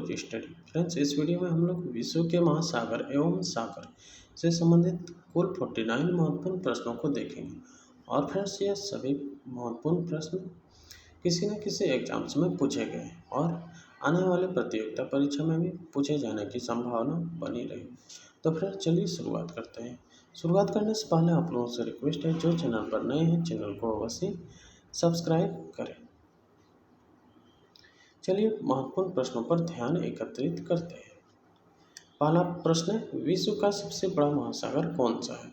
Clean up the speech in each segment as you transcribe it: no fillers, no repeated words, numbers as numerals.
Geology study. Friends, इस video में हम लोग विश्व के महासागर एवं सागर से संबंधित कुल 49 महत्वपूर्ण प्रश्नों को देखेंगे। और फ्रेंड्स, ये सभी महत्वपूर्ण प्रश्न किसी न किसी एग्जाम्स में पूछे गए और आने वाले प्रतियोगिता परीक्षा में भी पूछे जाने की संभावना बनी रही। तो फ्रेंड्स, चलिए शुरुआत करते हैं। शुरुआत करने से पहले आप लोगों से रिक्वेस्ट है, जो चैनल पर नए हैं चैनल को अवश्य सब्सक्राइब करें। चलिए महत्वपूर्ण प्रश्नों पर ध्यान एकत्रित करते हैं। पहला प्रश्न है, विश्व का सबसे बड़ा महासागर कौन सा है?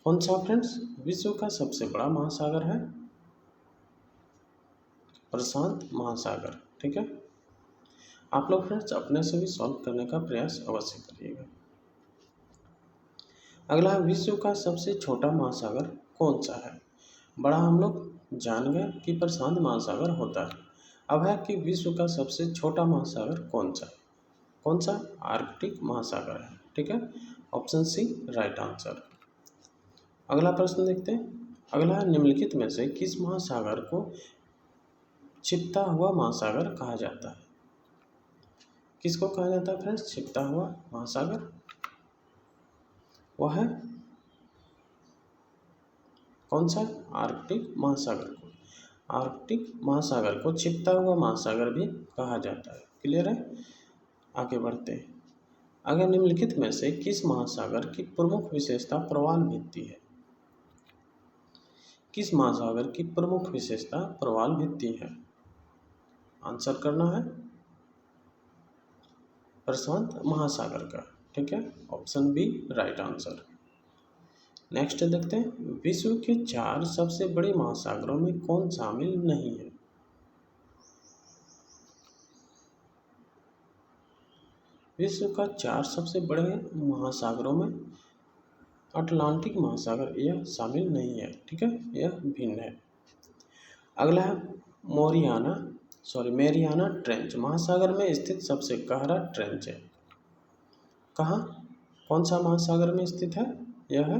कौन सा फ्रेंड्स? विश्व का सबसे बड़ा महासागर है प्रशांत महासागर। ठीक है, आप लोग फ्रेंड्स अपने से भी सॉल्व करने का प्रयास अवश्य करिएगा। अगला, विश्व का सबसे छोटा महासागर कौन सा है? बड़ा हम लोग जान गए कि प्रशांत महासागर होता है। अब है कि विश्व का सबसे छोटा महासागर कौन सा है? कौन सा? आर्कटिक महासागर है। ठीक है, ऑप्शन सी राइट आंसर। अगला प्रश्न देखते हैं। अगला, निम्नलिखित में से किस महासागर को छिपता हुआ महासागर कहा जाता है? किसको कहा जाता है फ्रेंड्स छिपता हुआ महासागर? वह है कौन सा? आर्कटिक महासागर को। आर्कटिक महासागर को छिपता हुआ महासागर भी कहा जाता है। क्लियर है? आगे बढ़ते हैं। अगर निम्नलिखित में से किस महासागर की प्रमुख विशेषता प्रवाल भित्ति है? किस महासागर की प्रमुख विशेषता प्रवाल भित्ति है? आंसर करना है प्रशांत महासागर का। ठीक है, option B right answer. Next देखते हैं, विश्व के 4 सबसे बड़े महासागरों में कौन शामिल नहीं है? विश्व का 4 सबसे बड़े महासागरों में अटलांटिक महासागर यह शामिल नहीं है। ठीक है, यह भिन्न है। अगला है मेरियाना ट्रेंच महासागर में स्थित सबसे गहरा ट्रेंच है। कहाँ? कौन सा महासागर में स्थित है? यह है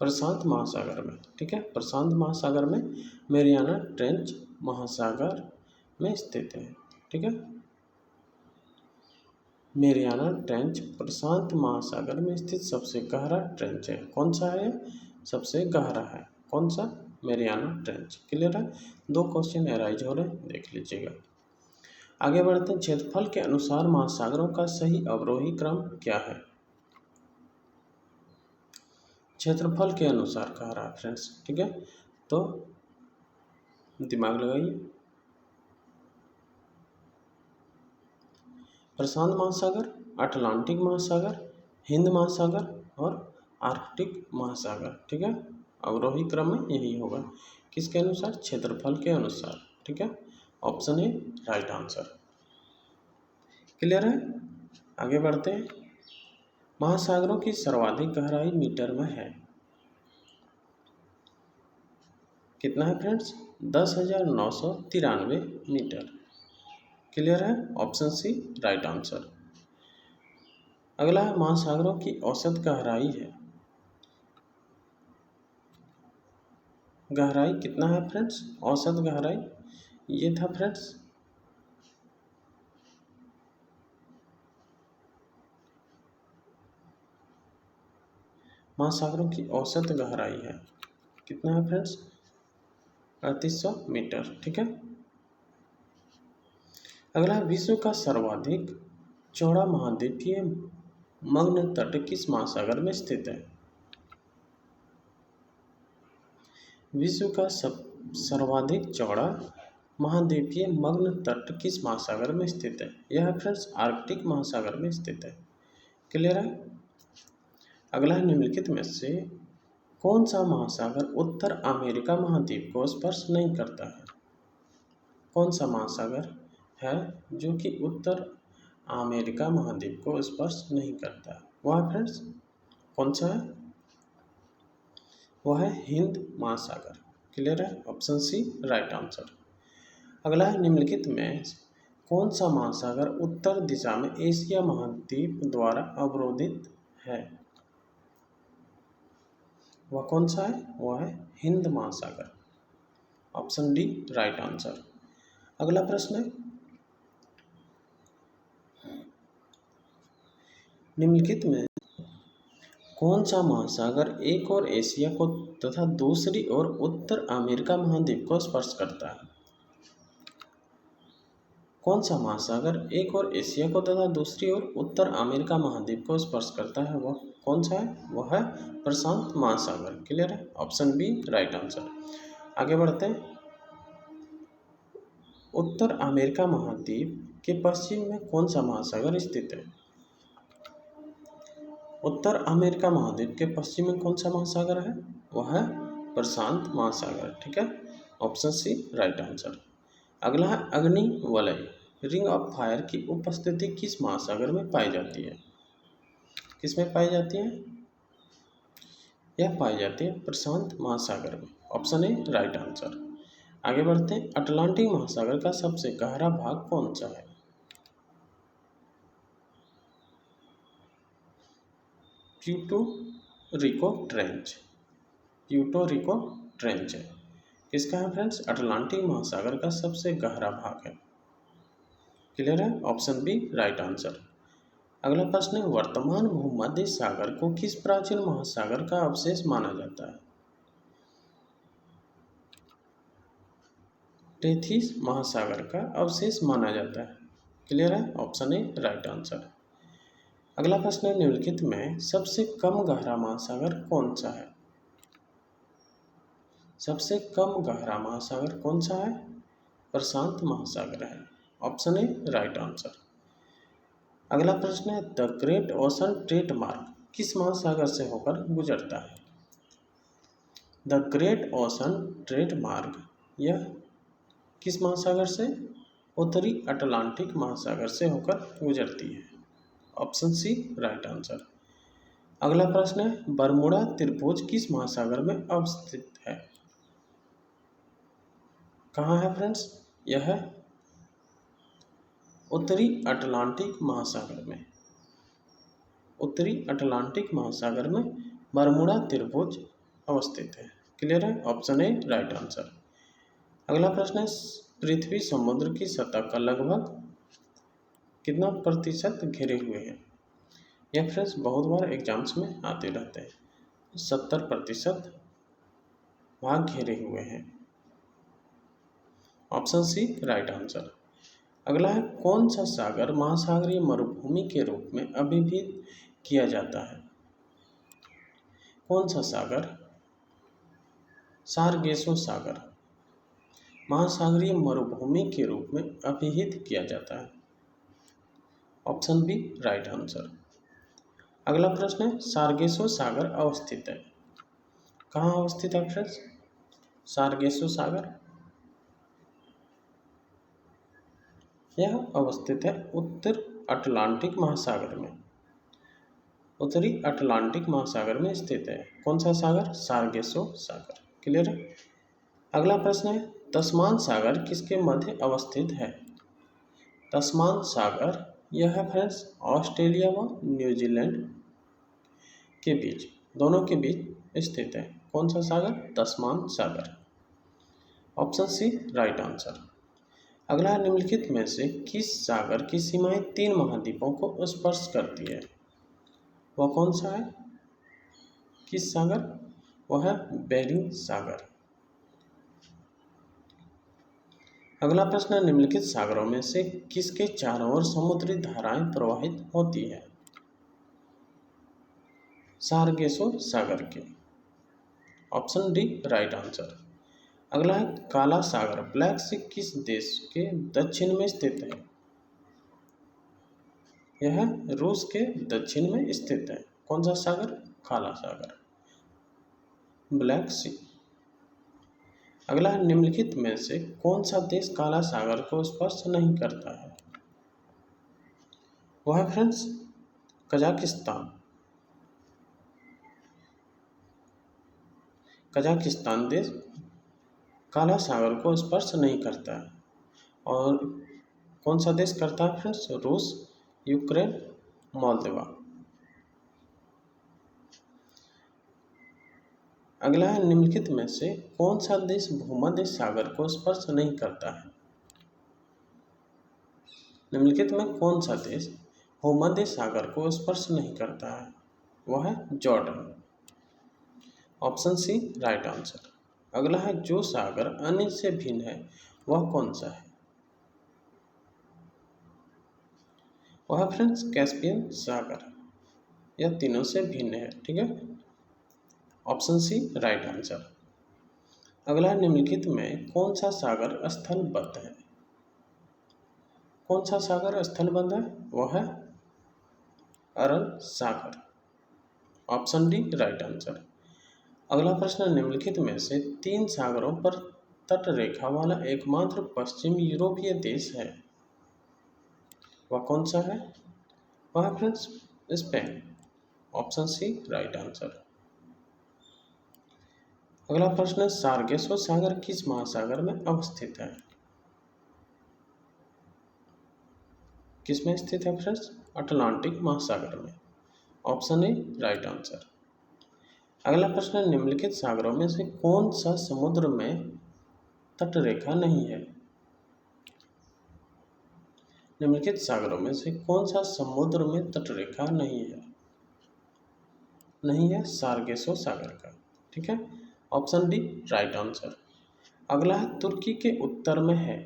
प्रशांत महासागर में। ठीक है, प्रशांत महासागर में मेरियाना ट्रेंच महासागर में स्थित है। ठीक है, मेरियाना ट्रेंच प्रशांत महासागर में स्थित सबसे गहरा ट्रेंच है। कौन सा है? सबसे गहरा है। कौन सा? Mariana trench. क्लियर है? 2 क्वेश्चन एराइज हो रहे हैं, देख लीजिएगा। आगे बढ़ते हैं। क्षेत्रफल के अनुसार महासागरों का सही अवरोही क्रम क्या है? क्षेत्रफल के अनुसार कह रहा है फ्रेंड्स। ठीक है, तो दिमाग लगाइए। प्रशांत महासागर, अटलांटिक महासागर, हिंद महासागर और आर्कटिक महासागर। ठीक है, अवरोही क्रम में यही होगा। किसके अनुसार? क्षेत्रफल के अनुसार। ठीक है, option A right answer. Clear है? आगे बढ़ते हैं। महासागरों की सर्वाधिक गहराई मीटर में है। कितना है फ्रेंड्स? 10,993 मीटर। क्लियर है? Option C right answer. अगला है, महासागरों की औसत गहराई है। गहराई कितना है फ्रेंड्स? औसत गहराई ये था फ्रेंड्स महासागरों की औसत गहराई है। कितना है फ्रेंड्स? 3800 मीटर। ठीक है, अगला, विश्व का सर्वाधिक चौड़ा महाद्वीपीय मग्न तट किस महासागर में स्थित है? विश्व का सर्वाधिक चौड़ा महाद्वीपीय मग्न तट किस महासागर में स्थित है? यह फ्रेंड्स आर्कटिक महासागर में स्थित है। क्लियर है? अगला है, निम्नलिखित में से कौन सा महासागर उत्तर अमेरिका महाद्वीप को स्पर्श नहीं करता है? कौन सा महासागर है जो कि उत्तर अमेरिका महाद्वीप को स्पर्श नहीं करता है? वह फ्रेंड्स कौन सा है? वह है हिंद महासागर। क्लियर है? Option C right answer. अगला है, निम्नलिखित में कौन सा महासागर उत्तर दिशा में एशिया महाद्वीप द्वारा अवरोधित है? वह कौन सा है? वह है हिंद महासागर। Option D right answer. अगला प्रश्न है, निम्नलिखित में कौन सा महासागर एक ओर एशिया को तथा दूसरी ओर उत्तर अमेरिका महाद्वीप को स्पर्श करता है? कौन सा महासागर एक ओर एशिया को तथा दूसरी ओर उत्तर अमेरिका महाद्वीप को स्पर्श करता है, वह कौन सा है? वह है प्रशांत महासागर। क्लियर है, ऑप्शन बी राइट आंसर। आगे बढ़ते हैं, उत्तर अमेरिका महाद्वीप के पश्चिम में कौन सा महासागर स्थित है? उत्तर अमेरिका महाद्वीप के पश्चिम में कौन सा महासागर है? वह है प्रशांत महासागर। ठीक है, ऑप्शन सी राइट आंसर। अगला है, अग्नि वलय रिंग ऑफ फायर की उपस्थिति किस महासागर में पाई जाती है? किस में पाई जाती है? यह पाई जाती है प्रशांत महासागर में। Option A right answer. आगे बढ़ते हैं, अटलांटिक महासागर का सबसे गहरा भाग कौन सा है? Puerto Rico trench. Puerto Rico trench है। किसका है फ्रेंड्स? अटलांटिक महासागर का सबसे गहरा भाग है। क्लियर है, ऑप्शन बी राइट आंसर। अगला प्रश्न है, वर्तमान भूमध्य सागर को किस प्राचीन महासागर का अवशेष माना जाता है? टेथिस महासागर का अवशेष माना जाता है। क्लियर है, ऑप्शन ए राइट आंसर। अगला प्रश्न है, निम्नलिखित में सबसे कम गहरा महासागर कौन सा है? सबसे कम गहरा महासागर कौन सा है? प्रशांत महासागर है। Option A right answer. अगला प्रश्न है, द ग्रेट ओशन ट्रेड मार्ग किस महासागर से होकर गुजरता है? द ग्रेट ओशन ट्रेड मार्ग यह किस महासागर से? उत्तरी अटलांटिक महासागर से होकर गुजरती है। Option C right answer. अगला प्रश्न है, बरमुडा त्रिभुज किस महासागर में अवस्थित है? कहाँ है फ्रेंड्स? यह है उत्तरी अटलांटिक महासागर में। उत्तरी अटलांटिक महासागर में बरमुडा त्रिभुज अवस्थित है। क्लियर है, ऑप्शन ए राइट आंसर। अगला प्रश्न है, पृथ्वी समुद्र की सतह का लगभग कितना प्रतिशत घिरे हुए हैं? यह फ्रेंड्स बहुत बार एग्जाम्स में आते रहते हैं। 70% भाग घिरे हुए हैं। Option C right answer. अगला है, कौन सा सागर महासागरीय मरुभूमि के रूप में अभिहित किया जाता है? कौन सा सागर? सारगेसो सागर महासागरीय मरुभूमि के रूप में अभिहित किया जाता है। Option B right answer. अगला प्रश्न है, सारगेसो सागर अवस्थित है। कहाँ अवस्थित है फ्रेंड्स? सारगेसो सागर यह अवस्थित है उत्तर अटलांटिक महासागर में। उत्तरी अटलांटिक महासागर में स्थित है। कौन सा सागर? सारगेसो सागर। क्लियर है। अगला प्रश्न है, तस्मान सागर किसके मध्य अवस्थित है? तस्मान सागर यह है फ्रेंड्स ऑस्ट्रेलिया व न्यूजीलैंड के बीच, दोनों के बीच स्थित है। कौन सा सागर? तस्मान सागर। Option C right answer. अगला, निम्नलिखित में से किस सागर की सीमाएं 3 महाद्वीपों को स्पर्श करती है? वह कौन सा है? किस सागर? वह है बेरिंग सागर। अगला प्रश्न है, निम्नलिखित सागरों में से किसके चारों ओर समुद्री धाराएं प्रवाहित होती है? सारगेसो सागर के। Option D right answer. अगला है, काला सागर ब्लैक सी किस देश के दक्षिण में स्थित है? यह रूस के दक्षिण में स्थित है। कौन सा सागर? काला सागर, ब्लैक सी। अगला है, निम्नलिखित में से कौन सा देश काला सागर को स्पर्श नहीं करता है? वह है फ्रेंड्स कजाकिस्तान। कजाकिस्तान देश काला सागर को स्पर्श नहीं करता है। और कौन सा देश करता है फ्रेंड्स? रूस, यूक्रेन, मोल्दोवा। अगला है निम्नलिखित में से कौन सा देश भूमध्य सागर को स्पर्श नहीं करता है। निम्नलिखित में कौन सा देश भूमध्य सागर को स्पर्श नहीं करता है। वह है Jordan. Option C right answer. अगला है जो सागर अन्य से भिन्न है वह कौन सा है। वह फ्रेंड्स कैस्पियन सागर। यह तीनों से भिन्न है। ठीक है, ऑप्शन सी राइट आंसर। अगला निम्नलिखित में कौन सा सागर स्थलबद्ध है। कौन सा सागर स्थलबद्ध है। वह है अरल सागर। Option D right answer. अगला प्रश्न निम्नलिखित में से 3 सागरों पर तट रेखा वाला एकमात्र पश्चिम यूरोपीय देश है। वह कौन सा है। वह friends Spain. Option C right answer. अगला प्रश्न सार्गेसो सागर किस महासागर में अवस्थित है। किस में स्थित है फ्रेंड्स। अटलांटिक महासागर में। Option A right answer. अगला प्रश्न निम्नलिखित सागरों में से कौन सा समुद्र में तटरेखा नहीं है। निम्नलिखित सागरों में से कौन सा समुद्र में तटरेखा नहीं है। नहीं है सार्गेसो सागर का। ठीक है, ऑप्शन डी राइट आंसर। अगला है तुर्की के उत्तर में है।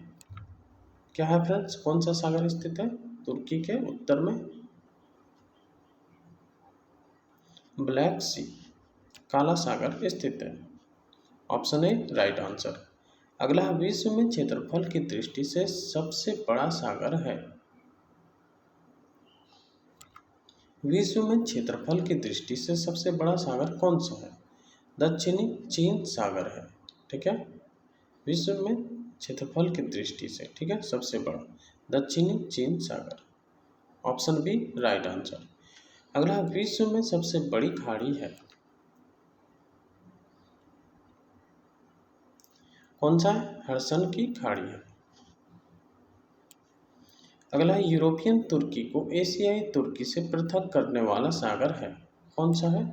क्या है फ्रेंड्स, कौन सा सागर स्थित है तुर्की के उत्तर में। ब्लैक सी काला सागर स्थित है। Option A right answer. अगला विश्व में क्षेत्रफल की दृष्टि से सबसे बड़ा सागर है। विश्व में क्षेत्रफल की दृष्टि से सबसे बड़ा सागर कौन सा है। दक्षिणी चीन सागर है। ठीक है, विश्व में क्षेत्रफल की दृष्टि से ठीक है सबसे बड़ा दक्षिणी चीन सागर। Option B right answer. अगला विश्व में सबसे बड़ी खाड़ी है। कौन सा है। हडसन की खाड़ी है। अगला यूरोपियन तुर्की को एशियाई तुर्की से पृथक करने वाला सागर है। कौन सा है।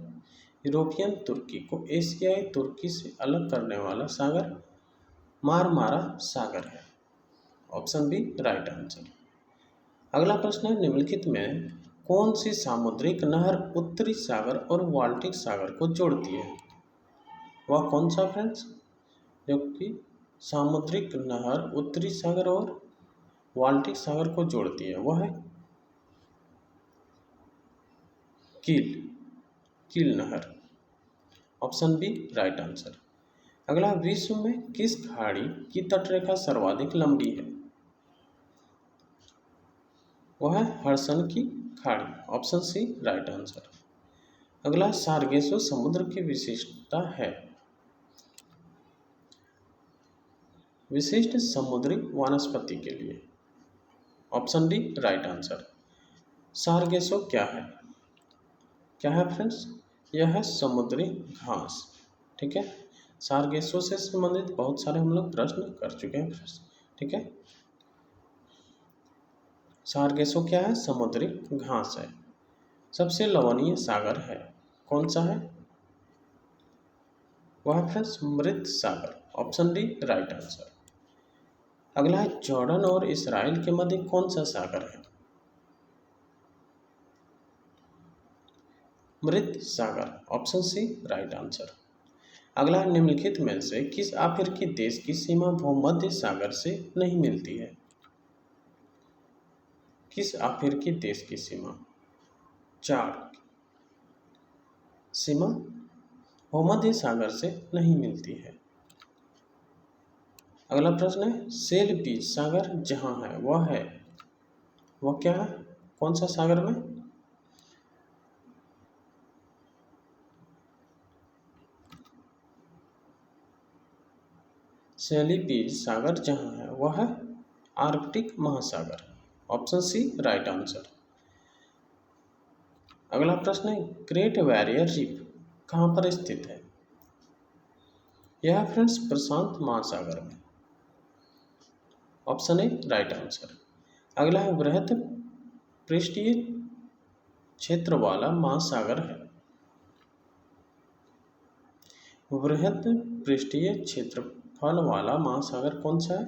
यूरोपियन तुर्की को एशियाई तुर्की से अलग करने वाला सागर मारमारा सागर है। Option B right answer. अगला प्रश्न है निम्नलिखित में कौन सी सामुद्रिक नहर उत्तरी सागर और बाल्टिक सागर को जोड़ती है। वह कौन सा फ्रेंड्स, जो कि सामुद्रिक नहर उत्तरी सागर और बाल्टिक सागर को जोड़ती है। वह है कील नहर। Option B right answer. अगला विश्व में किस खाड़ी की तटरेखा सर्वाधिक लंबी है। वह है हडसन की खाड़ी। Option C right answer. अगला सार्गेसो समुद्र की विशिष्टता है। विशिष्ट समुद्री वनस्पति के लिए। Option D right answer. सार्गेसो क्या है। क्या है फ्रेंड्स, यह है समुद्री घास। ठीक है, सार्गेसो से संबंधित बहुत सारे हम लोग प्रश्न कर चुके हैं फ्रेंड्स। ठीक है, सार्गेसो क्या है, समुद्री घास है। सबसे लवणीय सागर है। कौन सा है। वह फ्रेंड्स मृत सागर। Option D right answer. अगला है जॉर्डन और इसराइल के मध्य कौन सा सागर है। मृत सागर। Option C right answer. अगला निम्नलिखित में से किस अफ्रीकी देश की सीमा भूमध्य सागर से नहीं मिलती है। किस अफ्रीकी देश की सीमा, चार सीमा भूमध्य सागर से नहीं मिलती है। अगला प्रश्न है सेल बीच सागर जहां है वह क्या है, कौन सा सागर में। सेली बीच सागर जहां है वह है आर्कटिक महासागर। Option C right answer. अगला प्रश्न है ग्रेट बैरियर रीफ कहाँ पर स्थित है। यह फ्रेंड्स प्रशांत महासागर में। Option A right answer. अगला है बृहद पृष्ठीय क्षेत्र वाला महासागर है। वृहद पृष्ठीय क्षेत्रफल वाला महासागर कौन सा है?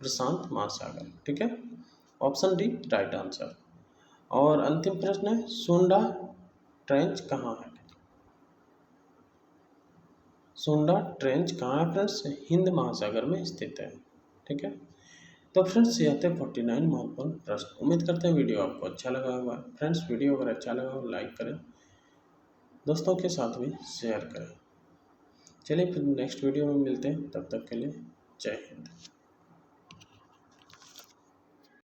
प्रशांत महासागर। ठीक है, ऑप्शन डी राइट आंसर। और अंतिम प्रश्न है, सुंडा ट्रेंच कहाँ है? सुंडा ट्रेंच कहाँ है फ्रेंड्स? हिंद महासागर में स्थित है। ठीक है, तो फ्रेंड्स यह थे 49 महत्वपूर्ण प्रश्न। उम्मीद करते हैं वीडियो आपको अच्छा लगा होगा। फ्रेंड्स वीडियो अगर अच्छा लगा हो लाइक करें, दोस्तों के साथ भी शेयर करें। चलिए फिर नेक्स्ट वीडियो में मिलते हैं, तब तक के लिए जय हिंद।